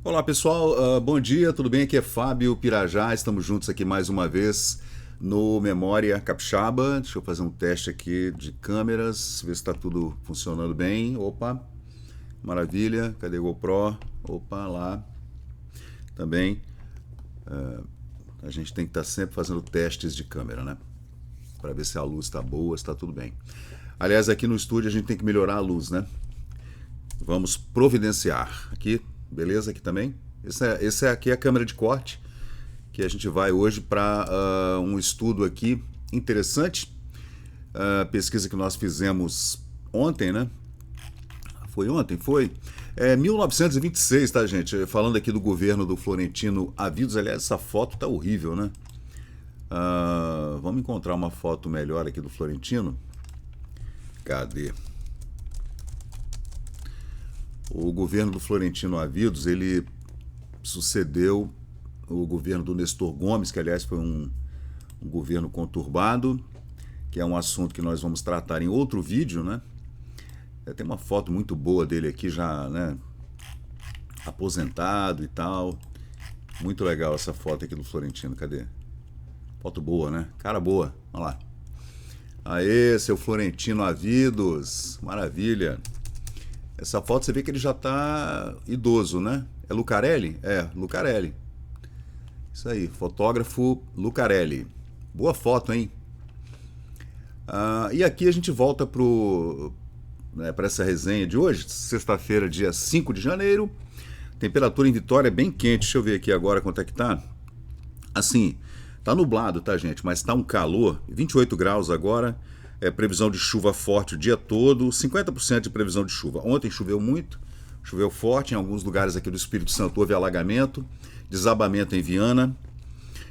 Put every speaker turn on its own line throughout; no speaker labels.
Olá pessoal, bom dia, tudo bem? Aqui é Fábio Pirajá, estamos juntos aqui mais uma vez no Memória Capixaba. Deixa eu fazer um teste aqui de câmeras, ver se está tudo funcionando bem. Opa, maravilha, cadê o GoPro? Opa, lá também. A gente tem que estar sempre fazendo testes de câmera, né? Para ver se a luz está boa, se está tudo bem. Aliás, aqui no estúdio a gente tem que melhorar a luz, né? Vamos providenciar. Aqui, beleza? Aqui também. Esse é aqui a câmera de corte que a gente vai hoje para um estudo aqui interessante. Pesquisa que nós fizemos ontem, né? Foi ontem? Foi. 1926, tá, gente? Falando aqui do governo do Florentino Avidos. Aliás, essa foto tá horrível, né? Vamos encontrar uma foto melhor aqui do Florentino. Cadê? O governo do Florentino Avidos, ele sucedeu o governo do Nestor Gomes, que aliás foi um governo conturbado, que é um assunto que nós vamos tratar em outro vídeo, né? Tem uma foto muito boa dele aqui já, né? Aposentado e tal. Muito legal essa foto aqui do Florentino, cadê? Foto boa, né? Cara boa, olha lá. Aê, seu Florentino Avidos, maravilha. Essa foto você vê que ele já tá idoso, né? É Lucarelli? É, Lucarelli. Isso aí, fotógrafo Lucarelli. Boa foto, hein? E aqui a gente volta para essa resenha de hoje, sexta-feira, dia 5 de janeiro. Temperatura em Vitória é bem quente. Deixa eu ver aqui agora quanto é que tá. Assim, tá nublado, tá, gente? Mas tá um calor. 28 graus agora. Previsão de chuva forte o dia todo, 50% de previsão de chuva. Ontem choveu muito, choveu forte, em alguns lugares aqui do Espírito Santo houve alagamento, desabamento em Viana.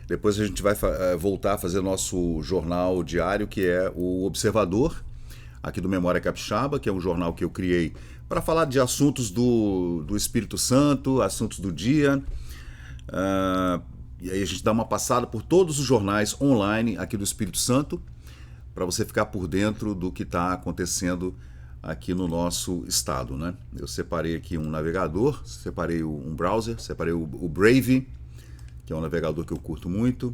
Depois a gente vai voltar a fazer nosso jornal diário, que é o Observador, aqui do Memória Capixaba, que é um jornal que eu criei para falar de assuntos do Espírito Santo, assuntos do dia. E aí a gente dá uma passada por todos os jornais online aqui do Espírito Santo, para você ficar por dentro do que está acontecendo aqui no nosso estado, né? Eu separei aqui um navegador, separei um browser, separei o Brave, que é um navegador que eu curto muito,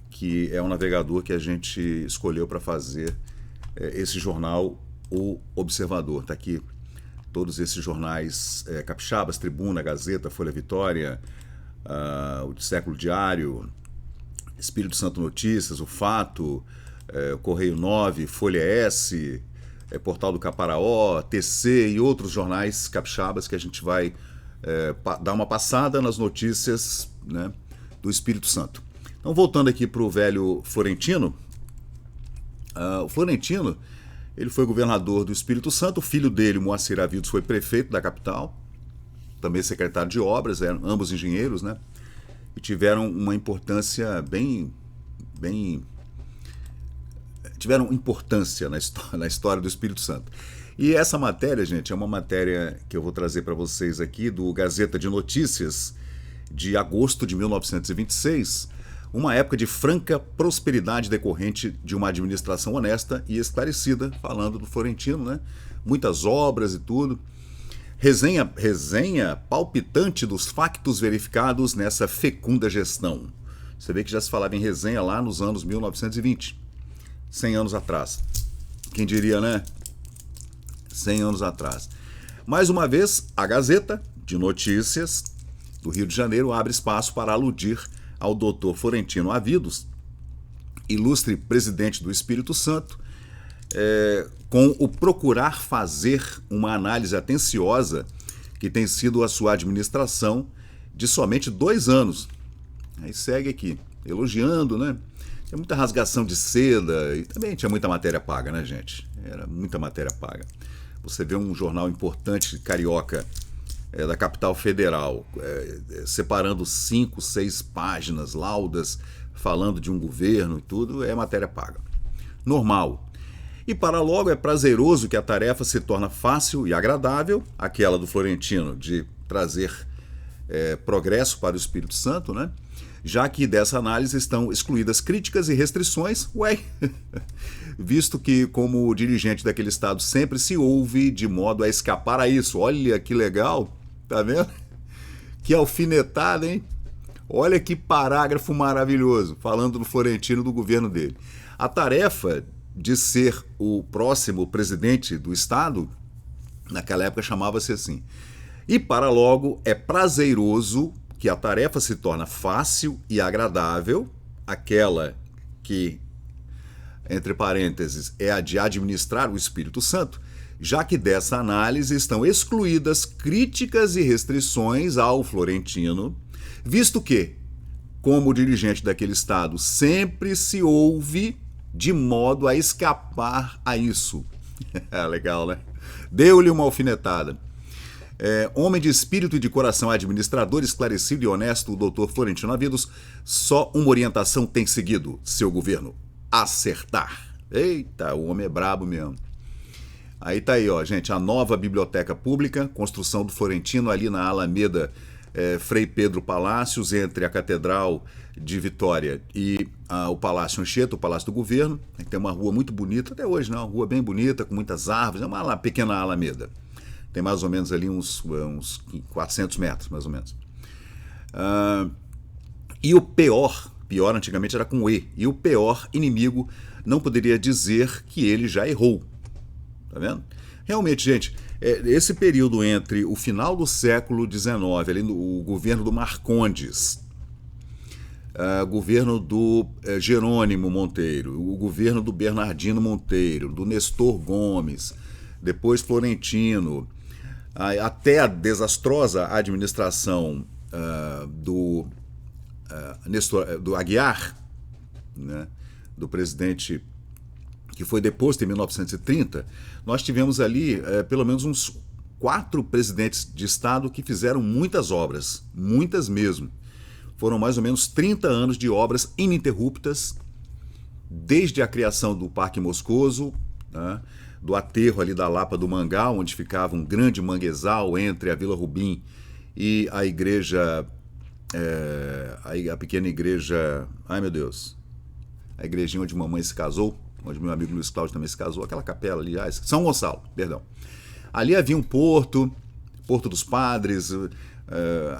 que é um navegador que a gente escolheu para fazer esse jornal, o Observador. Está aqui todos esses jornais capixabas, Tribuna, Gazeta, Folha Vitória, o Século Diário, Espírito Santo Notícias, o Fato, Correio 9, Folha S, Portal do Caparaó, TC e outros jornais capixabas que a gente vai dar uma passada nas notícias, né, do Espírito Santo. Então, voltando aqui para o velho Florentino, o Florentino, ele foi governador do Espírito Santo, o filho dele, Moacir Avidos, foi prefeito da capital, também secretário de obras, eram ambos engenheiros, né, e tiveram uma importância tiveram importância na história do Espírito Santo. E essa matéria, gente, é uma matéria que eu vou trazer para vocês aqui do Gazeta de Notícias de agosto de 1926, uma época de franca prosperidade decorrente de uma administração honesta e esclarecida, falando do Florentino, né? Muitas obras e tudo. Resenha palpitante dos factos verificados nessa fecunda gestão. Você vê que já se falava em resenha lá nos anos 1920. 100 anos atrás. Quem diria, né? 100 anos atrás. Mais uma vez, a Gazeta de Notícias do Rio de Janeiro abre espaço para aludir ao Dr. Florentino Avidos, ilustre presidente do Espírito Santo, com o procurar fazer uma análise atenciosa que tem sido a sua administração de somente 2 anos. Aí segue aqui, elogiando, né? Tinha muita rasgação de seda e também tinha muita matéria paga, né, gente? Era muita matéria paga. Você vê um jornal importante carioca da capital federal separando 5, 6 páginas, laudas, falando de um governo e tudo, é matéria paga. Normal. E para logo é prazeroso que a tarefa se torna fácil e agradável, aquela do Florentino de trazer progresso para o Espírito Santo, né? Já que dessa análise estão excluídas críticas e restrições, visto que como dirigente daquele estado sempre se ouve de modo a escapar a isso. Olha que legal, tá vendo? Que alfinetada, hein? Olha que parágrafo maravilhoso, falando do Florentino, do governo dele. A tarefa de ser o próximo presidente do Estado, naquela época chamava-se assim. E para logo é prazeroso que a tarefa se torna fácil e agradável, aquela que, entre parênteses, é a de administrar o Espírito Santo, já que dessa análise estão excluídas críticas e restrições ao Florentino, visto que, como dirigente daquele Estado, sempre se ouve de modo a escapar a isso. Legal, né? Deu-lhe uma alfinetada. Homem de espírito e de coração administrador, esclarecido e honesto, o doutor Florentino Avidos, só uma orientação tem seguido seu governo: acertar. Eita, o homem é brabo mesmo. Aí tá aí, ó, gente, a nova biblioteca pública, construção do Florentino ali na Alameda Frei Pedro Palácios, entre a Catedral de Vitória e o Palácio Anchieta, o Palácio do Governo. Tem uma rua muito bonita, até hoje, né? Uma rua bem bonita, com muitas árvores, é uma pequena Alameda. Tem mais ou menos ali uns 400 metros, mais ou menos. E o pior antigamente era com E, e o pior inimigo não poderia dizer que ele já errou. Tá vendo? Realmente, gente, esse período entre o final do século XIX, ali o governo do Marcondes, governo do Jerônimo Monteiro, o governo do Bernardino Monteiro, do Nestor Gomes, depois Florentino, até a desastrosa administração do Aguiar, né, do presidente que foi deposto em 1930, nós tivemos ali pelo menos uns 4 presidentes de Estado que fizeram muitas obras, muitas mesmo. Foram mais ou menos 30 anos de obras ininterruptas, desde a criação do Parque Moscoso, né, do aterro ali da Lapa do Mangal, onde ficava um grande manguezal entre a Vila Rubim e a igreja, a pequena igreja, ai meu Deus, a igrejinha onde mamãe se casou, onde meu amigo Luiz Cláudio também se casou, aquela capela ali, São Gonçalo, perdão. Ali havia um Porto dos Padres,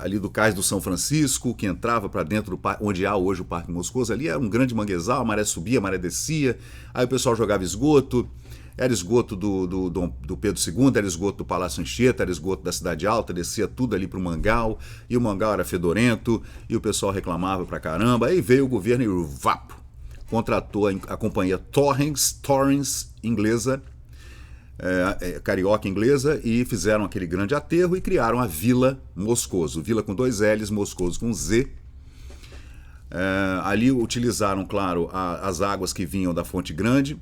ali do Cais do São Francisco, que entrava para dentro do parque, onde há hoje o Parque Moscoso. Ali era um grande manguezal, a maré subia, a maré descia, aí o pessoal jogava esgoto, era esgoto do Pedro II, era esgoto do Palácio Anchieta, era esgoto da Cidade Alta, descia tudo ali para o Mangal, e o Mangal era fedorento, e o pessoal reclamava pra caramba. Aí veio o governo e vapo, contratou a companhia Torrens inglesa, carioca inglesa, e fizeram aquele grande aterro e criaram a Vila Moscoso. Vila com 2 L's, Moscoso com Z. Ali utilizaram, claro, as águas que vinham da Fonte Grande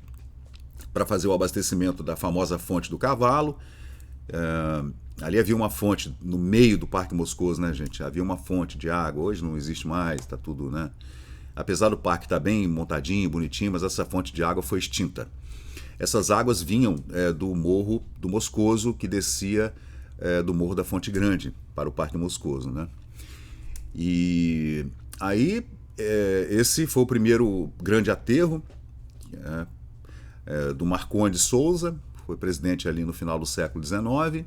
para fazer o abastecimento da famosa Fonte do Cavalo. Ali havia uma fonte no meio do Parque Moscoso, né, gente? Havia uma fonte de água, hoje não existe mais, está tudo, né? Apesar do parque estar bem montadinho, bonitinho, mas essa fonte de água foi extinta. Essas águas vinham do Morro do Moscoso, que descia do Morro da Fonte Grande para o Parque Moscoso, né? E aí esse foi o primeiro grande aterro do Marcondes Souza, foi presidente ali no final do século XIX.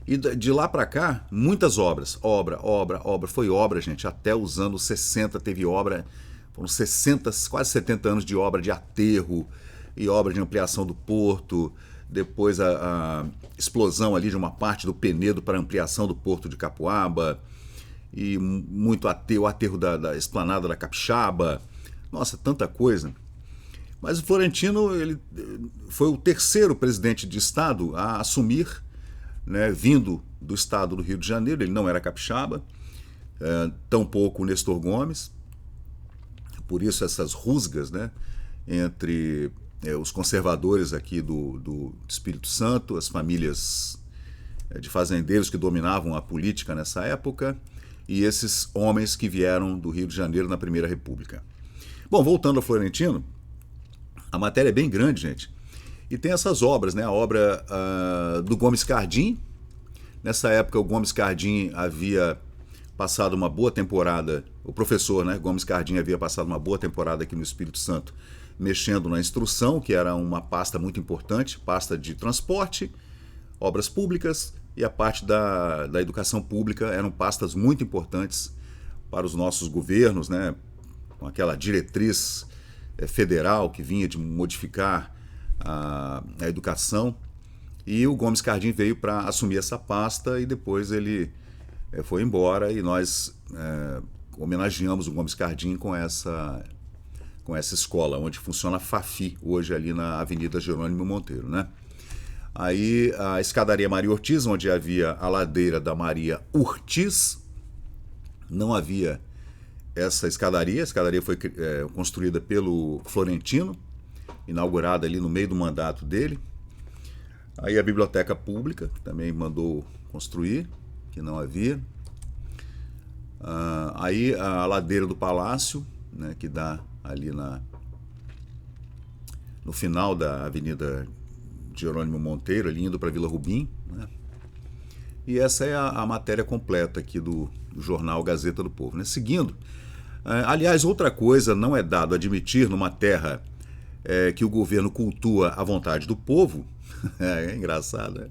E de lá para cá, muitas obras, foi obra, gente, até os anos 60 teve obra, foram 60, quase 70 anos de obra de aterro e obra de ampliação do porto, depois a explosão ali de uma parte do Penedo para ampliação do porto de Capuaba, e muito o aterro da esplanada da Capixaba, nossa, tanta coisa. Mas o Florentino, ele foi o terceiro presidente de Estado a assumir, né, vindo do estado do Rio de Janeiro. Ele não era capixaba, tampouco o Nestor Gomes, por isso essas rusgas, né, entre os conservadores aqui do Espírito Santo, as famílias de fazendeiros que dominavam a política nessa época, e esses homens que vieram do Rio de Janeiro na Primeira República. Bom, voltando ao Florentino, a matéria é bem grande, gente. E tem essas obras, né? A obra do Gomes Cardim. Nessa época, o Gomes Cardim havia passado uma boa temporada, o professor, né, Gomes Cardim, havia passado uma boa temporada aqui no Espírito Santo, mexendo na instrução, que era uma pasta muito importante, pasta de transporte, obras públicas, e a parte da educação pública eram pastas muito importantes para os nossos governos, né? Com aquela diretriz federal que vinha de modificar a educação. E o Gomes Cardin veio para assumir essa pasta e depois ele foi embora e nós homenageamos o Gomes Cardin com essa escola, onde funciona a Fafi, hoje ali na Avenida Jerônimo Monteiro, né? Aí a escadaria Maria Ortiz, onde havia a ladeira da Maria Ortiz, não havia essa escadaria. A escadaria foi construída pelo Florentino, inaugurada ali no meio do mandato dele. Aí a biblioteca pública, que também mandou construir, que não havia. Aí a ladeira do Palácio, né, que dá ali no final da Avenida Jerônimo Monteiro, ali indo para Vila Rubim, né? E essa é a matéria completa aqui do jornal Gazeta do Povo, né? Seguindo, aliás, outra coisa não é dado admitir numa terra que o governo cultua a vontade do povo, é engraçado, né?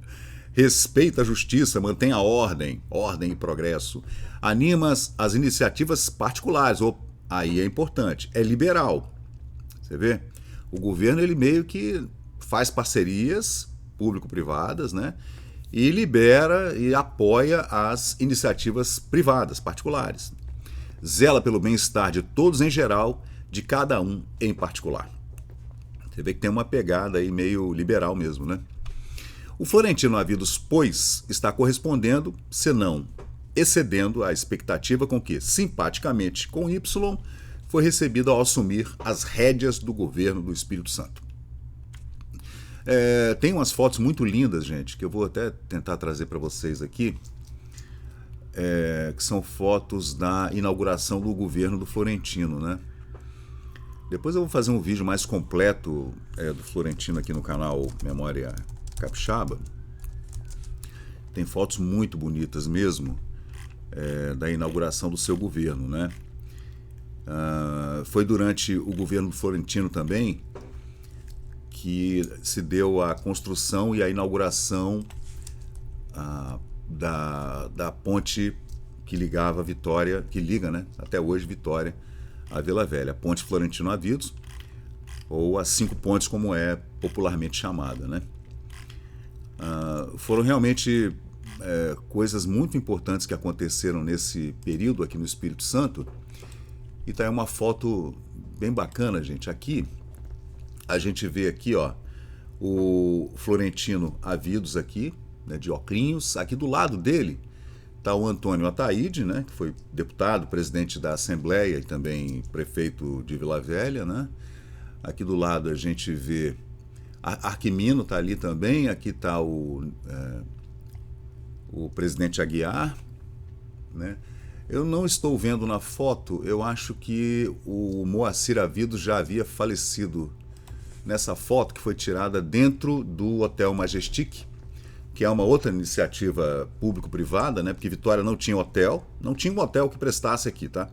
Respeita a justiça, mantém a ordem e progresso, anima as iniciativas particulares, aí é importante, é liberal. Você vê? O governo, ele meio que faz parcerias público-privadas, né? E libera e apoia as iniciativas privadas, particulares. Zela pelo bem-estar de todos em geral, de cada um em particular. Você vê que tem uma pegada aí meio liberal mesmo, né? O Florentino Avidos, pois, está correspondendo, se não excedendo a expectativa com que, simpaticamente, com Y, foi recebido ao assumir as rédeas do governo do Espírito Santo. Tem umas fotos muito lindas, gente, que eu vou até tentar trazer para vocês aqui, que são fotos da inauguração do governo do Florentino, né? Depois eu vou fazer um vídeo mais completo do Florentino aqui no canal Memória Capixaba. Tem fotos muito bonitas mesmo da inauguração do seu governo, né? Foi durante o governo do Florentino também que se deu a construção e a inauguração da ponte que ligava Vitória, que liga, né, até hoje Vitória a Vila Velha, a Ponte Florentino Avidos, ou as 5 pontes como é popularmente chamada, né? Foram realmente coisas muito importantes que aconteceram nesse período aqui no Espírito Santo. E tá aí uma foto bem bacana, gente. Aqui a gente vê aqui, ó, o Florentino Avidos aqui, né, de óculos. Aqui do lado dele tá o Antônio Ataíde, né, que foi deputado, presidente da Assembleia e também prefeito de Vila Velha, né? Aqui do lado a gente vê Arquimino tá ali também. Aqui tá o presidente Aguiar, né? Eu não estou vendo na foto, eu acho que o Moacir Avidos já havia falecido nessa foto que foi tirada dentro do Hotel Majestic, que é uma outra iniciativa público-privada, né? Porque Vitória não tinha hotel, não tinha um hotel que prestasse aqui, tá?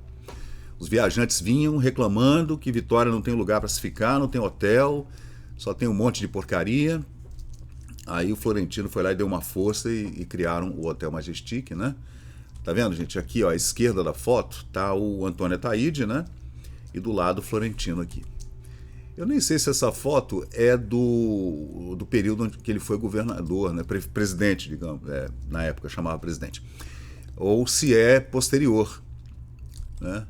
Os viajantes vinham reclamando que Vitória não tem lugar para se ficar, não tem hotel, só tem um monte de porcaria. Aí o Florentino foi lá e deu uma força e criaram o Hotel Majestic, né? Tá vendo, gente? Aqui, ó, à esquerda da foto tá o Antônio Ataíde, né? E do lado o Florentino aqui. Eu nem sei se essa foto é do período em que ele foi governador, né? Presidente, digamos, na época chamava presidente. Ou se é posterior, né?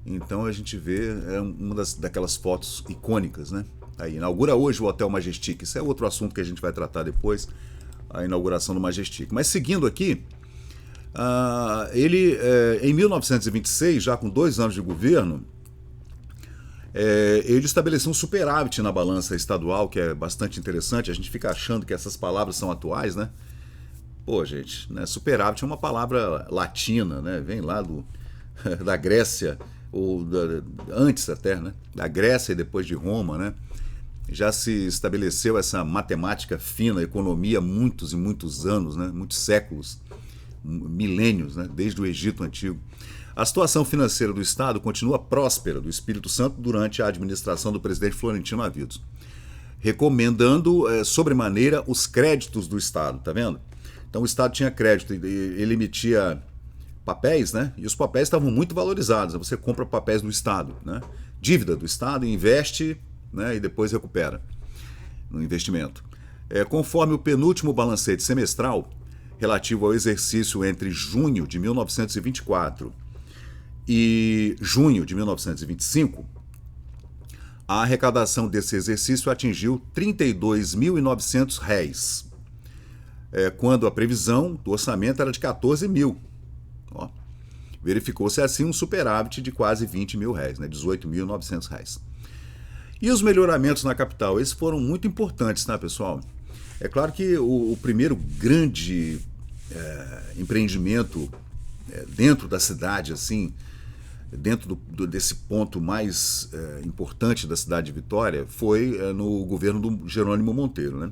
Então a gente vê, uma daquelas fotos icônicas, né? Aí, inaugura hoje o Hotel Majestic. Isso é outro assunto que a gente vai tratar depois, a inauguração do Majestic. Mas seguindo aqui, ele, em 1926, já com 2 anos de governo, ele estabeleceu um superávit na balança estadual, que é bastante interessante. A gente fica achando que essas palavras são atuais, né? Pô, gente, né? Superávit é uma palavra latina, né? Vem lá da Grécia, ou antes até, né? Da Grécia e depois de Roma, né? Já se estabeleceu essa matemática fina, economia, há muitos e muitos anos, né? Muitos séculos, milênios, né? Desde o Egito Antigo. A situação financeira do Estado continua próspera do Espírito Santo durante a administração do presidente Florentino Avidos, recomendando sobremaneira os créditos do Estado, tá vendo? Então o Estado tinha crédito, ele emitia papéis, né? E os papéis estavam muito valorizados. Você compra papéis do Estado, né? Dívida do Estado, investe, né? E depois recupera no investimento. Conforme o penúltimo balancete semestral, relativo ao exercício entre junho de 1924 e junho de 1925, a arrecadação desse exercício atingiu R$ 32.900, quando a previsão do orçamento era de 14 mil. Ó, verificou-se assim um superávit de quase 20 mil reais, né, 18.900 reais. E os melhoramentos na capital, esses foram muito importantes, tá, pessoal? É claro que o primeiro grande empreendimento dentro da cidade, assim, dentro desse ponto mais importante da cidade de Vitória, foi no governo do Jerônimo Monteiro, né?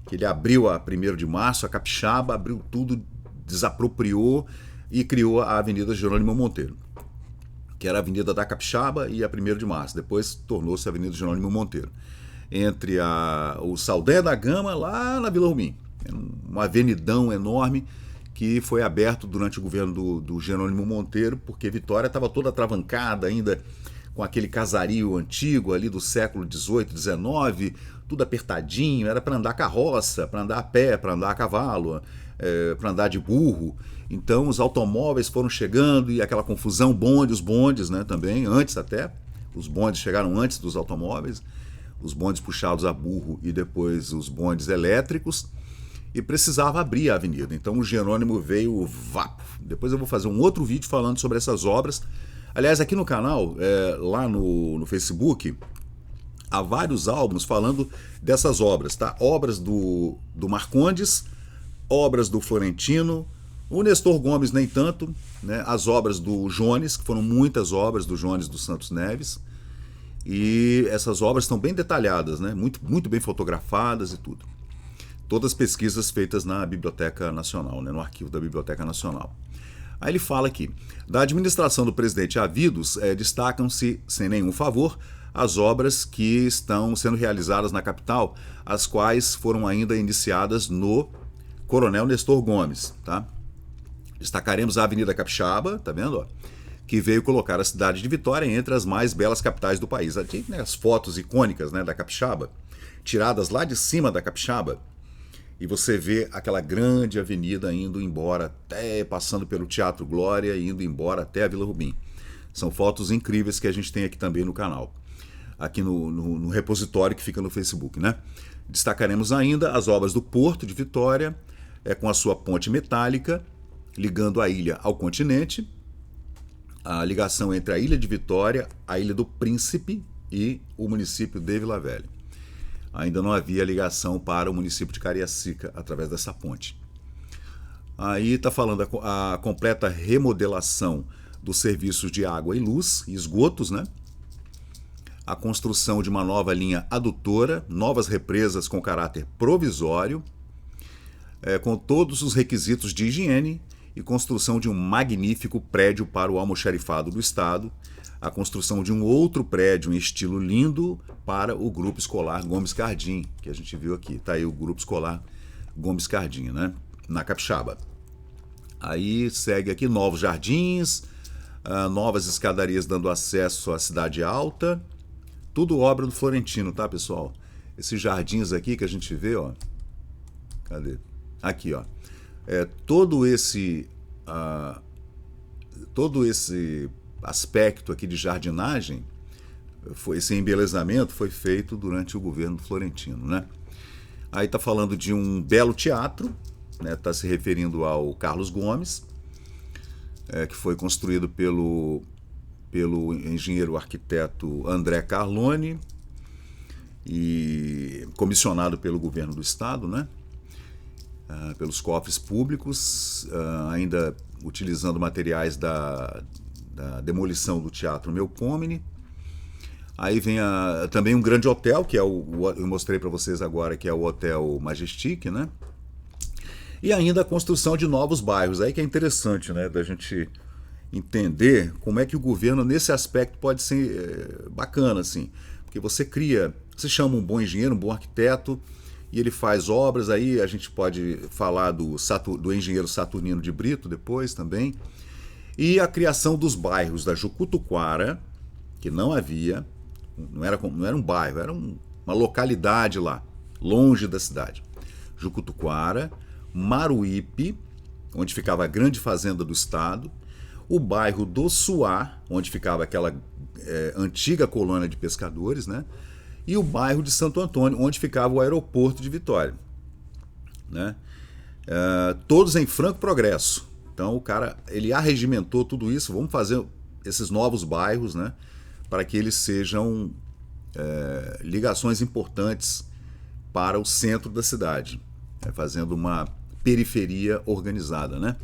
Que ele abriu a 1º de março, a Capixaba, abriu tudo, desapropriou e criou a Avenida Jerônimo Monteiro, que era a Avenida da Capixaba e a 1º de março. Depois tornou-se a Avenida Jerônimo Monteiro, entre o Saldanha da Gama, lá na Vila Rubim. Um avenidão enorme que foi aberto durante o governo do Jerônimo Monteiro, porque Vitória estava toda atravancada ainda, com aquele casario antigo ali do século XVIII, XIX, tudo apertadinho, era para andar carroça, para andar a pé, para andar a cavalo, para andar de burro. Então os automóveis foram chegando e aquela confusão, os bondes, né, também, antes até, os bondes chegaram antes dos automóveis, os bondes puxados a burro e depois os bondes elétricos, e precisava abrir a avenida. Então o Jerônimo veio vapo. Depois eu vou fazer um outro vídeo falando sobre essas obras. Aliás, aqui no canal, lá no Facebook, há vários álbuns falando dessas obras, tá? Obras do Marcondes, obras do Florentino, o Nestor Gomes nem tanto, né? As obras do Jones, que foram muitas obras do Jones dos Santos Neves, e essas obras estão bem detalhadas, né? Muito bem fotografadas e tudo. Todas pesquisas feitas na Biblioteca Nacional, né? No arquivo da Biblioteca Nacional. Aí ele fala aqui, da administração do presidente Havidos, destacam-se, sem nenhum favor, as obras que estão sendo realizadas na capital, as quais foram ainda iniciadas no Coronel Nestor Gomes, tá? Destacaremos a Avenida Capixaba, tá vendo? Ó, que veio colocar a cidade de Vitória entre as mais belas capitais do país. Aqui, né, as fotos icônicas, né, da Capixaba, tiradas lá de cima da Capixaba, e você vê aquela grande avenida indo embora, até passando pelo Teatro Glória, indo embora até a Vila Rubim. São fotos incríveis que a gente tem aqui também no canal, aqui no repositório que fica no Facebook, né? Destacaremos ainda as obras do Porto de Vitória, com a sua ponte metálica, ligando a ilha ao continente, a ligação entre a Ilha de Vitória, a Ilha do Príncipe e o município de Vila Velha. Ainda não havia ligação para o município de Cariacica através dessa ponte. Aí está falando a completa remodelação dos serviços de água e luz e esgotos, né? A construção de uma nova linha adutora, novas represas com caráter provisório, com todos os requisitos de higiene e construção de um magnífico prédio para o almoxarifado do Estado, a construção de um outro prédio em estilo lindo para o Grupo Escolar Gomes Cardim, que a gente viu aqui. Está aí o Grupo Escolar Gomes Cardim, né? Na Capixaba. Aí segue aqui novos jardins, novas escadarias dando acesso à Cidade Alta. Tudo obra do Florentino, tá, pessoal? Esses jardins aqui que a gente vê, ó. Cadê? Aqui, ó. Todo esse aspecto aqui de jardinagem, esse embelezamento foi feito durante o governo Florentino, né? Aí está falando de um belo teatro, né? Está se referindo ao Carlos Gomes, que foi construído pelo engenheiro arquiteto André Carlone e comissionado pelo governo do estado, né? Pelos cofres públicos, ainda utilizando materiais da demolição do Teatro Melpomene. Aí vem também um grande hotel, que eu mostrei para vocês agora, que é o Hotel Majestic, né? E ainda a construção de novos bairros. Aí que é interessante, né, da gente entender como é que o governo, nesse aspecto, pode ser bacana, assim. Porque você chama um bom engenheiro, um bom arquiteto, e ele faz obras, aí a gente pode falar do engenheiro Saturnino de Brito depois também, e a criação dos bairros da Jucutuquara, que não havia, não era um bairro, era uma localidade lá, longe da cidade. Jucutuquara, Maruípe, onde ficava a grande fazenda do estado, o bairro do Suá, onde ficava aquela antiga colônia de pescadores, né? E o bairro de Santo Antônio, onde ficava o aeroporto de Vitória, né? Todos em franco progresso. Então o cara, ele arregimentou tudo isso, vamos fazer esses novos bairros, né? Para que eles sejam ligações importantes para o centro da cidade, fazendo uma periferia organizada, né?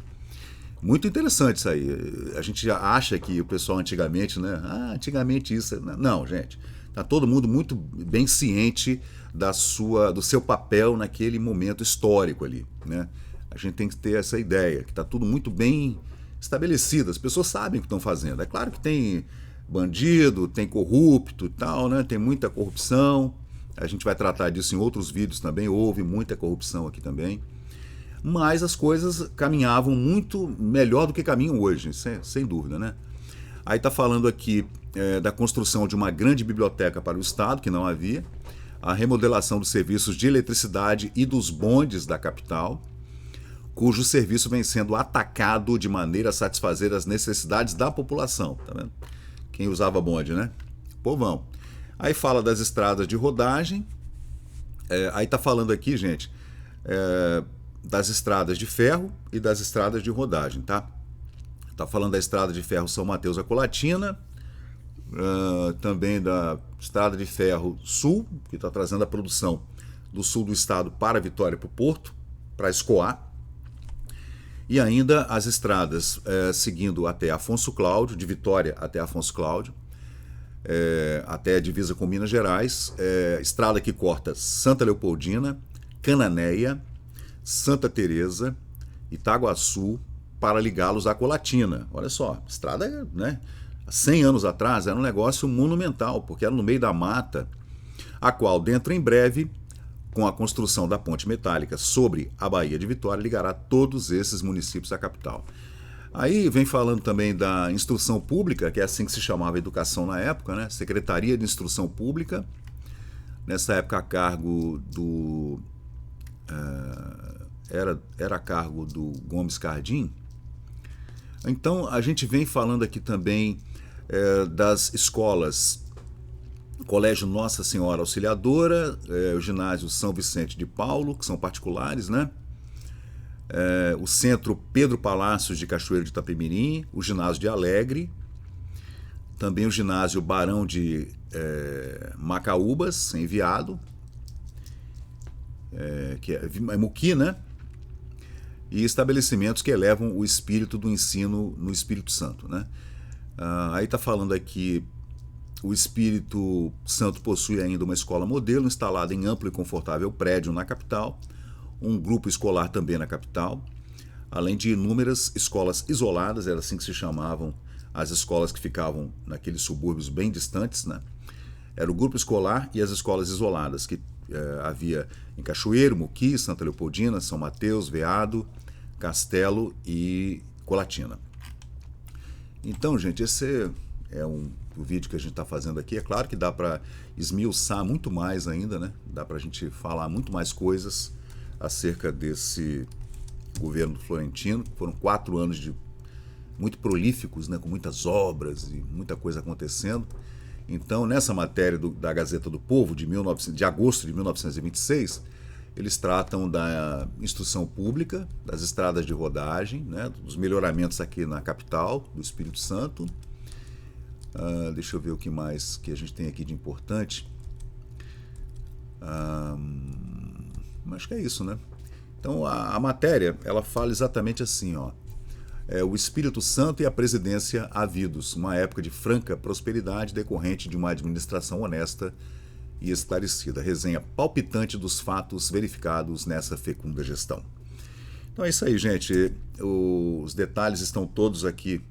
Muito interessante isso aí. A gente já acha que o pessoal antigamente, né? Antigamente isso. Não, gente. Tá todo mundo muito bem ciente do seu papel naquele momento histórico ali, né? A gente tem que ter essa ideia, que tá tudo muito bem estabelecido. As pessoas sabem o que estão fazendo. É claro que tem bandido, tem corrupto e tal, né? Tem muita corrupção. A gente vai tratar disso em outros vídeos também. Houve muita corrupção aqui também. Mas as coisas caminhavam muito melhor do que caminham hoje, sem dúvida, né? Aí está falando aqui da construção de uma grande biblioteca para o Estado, que não havia, a remodelação dos serviços de eletricidade e dos bondes da capital, cujo serviço vem sendo atacado de maneira a satisfazer as necessidades da população. Tá vendo? Quem usava bonde, né? Povão. Aí fala das estradas de rodagem. Aí está falando aqui, gente, das estradas de ferro e das estradas de rodagem, tá? Tá falando da estrada de ferro São Mateus a Colatina, também da estrada de ferro Sul, que está trazendo a produção do sul do estado para Vitória e para o Porto, para escoar, e ainda as estradas seguindo até Afonso Cláudio, de Vitória até Afonso Cláudio, até a divisa com Minas Gerais, estrada que corta Santa Leopoldina, Cananéia, Santa Teresa, Itaguaçu, para ligá-los à Colatina. Olha só, estrada, né? 100 anos atrás era um negócio monumental, porque era no meio da mata, a qual, dentro em breve, com a construção da ponte metálica sobre a Baía de Vitória, ligará todos esses municípios à capital. Aí vem falando também da instrução pública, que é assim que se chamava a educação na época, né? Secretaria de Instrução Pública, nessa época a cargo do... era a cargo do Gomes Cardim. Então a gente vem falando aqui também das escolas, Colégio Nossa Senhora Auxiliadora, o ginásio São Vicente de Paulo, que são particulares, né? O centro Pedro Palácios de Cachoeiro de Itapemirim, o ginásio de Alegre, também o ginásio Barão de Macaúbas, em Viado, que é Muqui, né? E estabelecimentos que elevam o espírito do ensino no Espírito Santo, né? Aí está falando aqui, o Espírito Santo possui ainda uma escola modelo instalada em amplo e confortável prédio na capital, um grupo escolar também na capital, além de inúmeras escolas isoladas, era assim que se chamavam as escolas que ficavam naqueles subúrbios bem distantes, né? Era o grupo escolar e as escolas isoladas, que havia em Cachoeiro, Muqui, Santa Leopoldina, São Mateus, Veado, Castelo e Colatina. Então, gente, esse é o vídeo que a gente está fazendo aqui. É claro que dá para esmiuçar muito mais ainda, né? Dá para a gente falar muito mais coisas acerca desse governo do Florentino. Foram 4 anos muito prolíficos, né? Com muitas obras e muita coisa acontecendo. Então, nessa matéria da Gazeta do Povo, de agosto de 1926, eles tratam da instrução pública, das estradas de rodagem, né, dos melhoramentos aqui na capital do Espírito Santo. Deixa eu ver o que mais que a gente tem aqui de importante. Acho que é isso, né? Então, a matéria, ela fala exatamente assim, ó. O Espírito Santo e a presidência havidos, uma época de franca prosperidade decorrente de uma administração honesta e esclarecida. Resenha palpitante dos fatos verificados nessa fecunda gestão. Então é isso aí, gente. Os detalhes estão todos aqui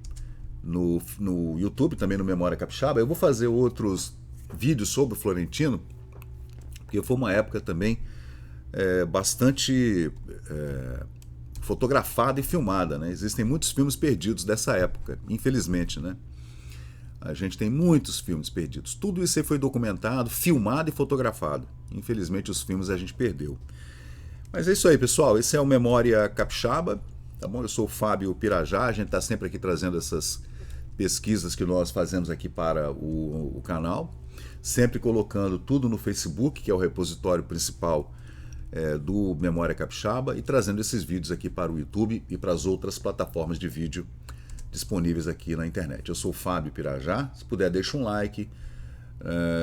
no YouTube, também no Memória Capixaba. Eu vou fazer outros vídeos sobre o Florentino, porque foi uma época também bastante fotografada e filmada, né? Existem muitos filmes perdidos dessa época, infelizmente, né? A gente tem muitos filmes perdidos. Tudo isso aí foi documentado, filmado e fotografado. Infelizmente os filmes a gente perdeu. Mas é isso aí, pessoal. Esse é o Memória Capixaba, tá bom? Eu sou o Fábio Pirajá, a gente está sempre aqui trazendo essas pesquisas que nós fazemos aqui para o canal, sempre colocando tudo no Facebook, que é o repositório principal do Memória Capixaba, e trazendo esses vídeos aqui para o YouTube e para as outras plataformas de vídeo disponíveis aqui na internet. Eu sou o Fábio Pirajá. Se puder, deixa um like,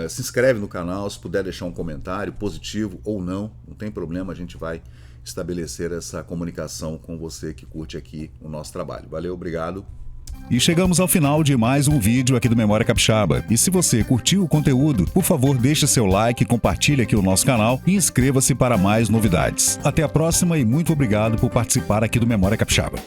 se inscreve no canal, se puder deixar um comentário positivo ou não tem problema, a gente vai estabelecer essa comunicação com você que curte aqui o nosso trabalho. Valeu, obrigado.
E chegamos ao final de mais um vídeo aqui do Memória Capixaba. E se você curtiu o conteúdo, por favor, deixe seu like, compartilhe aqui o nosso canal e inscreva-se para mais novidades. Até a próxima e muito obrigado por participar aqui do Memória Capixaba.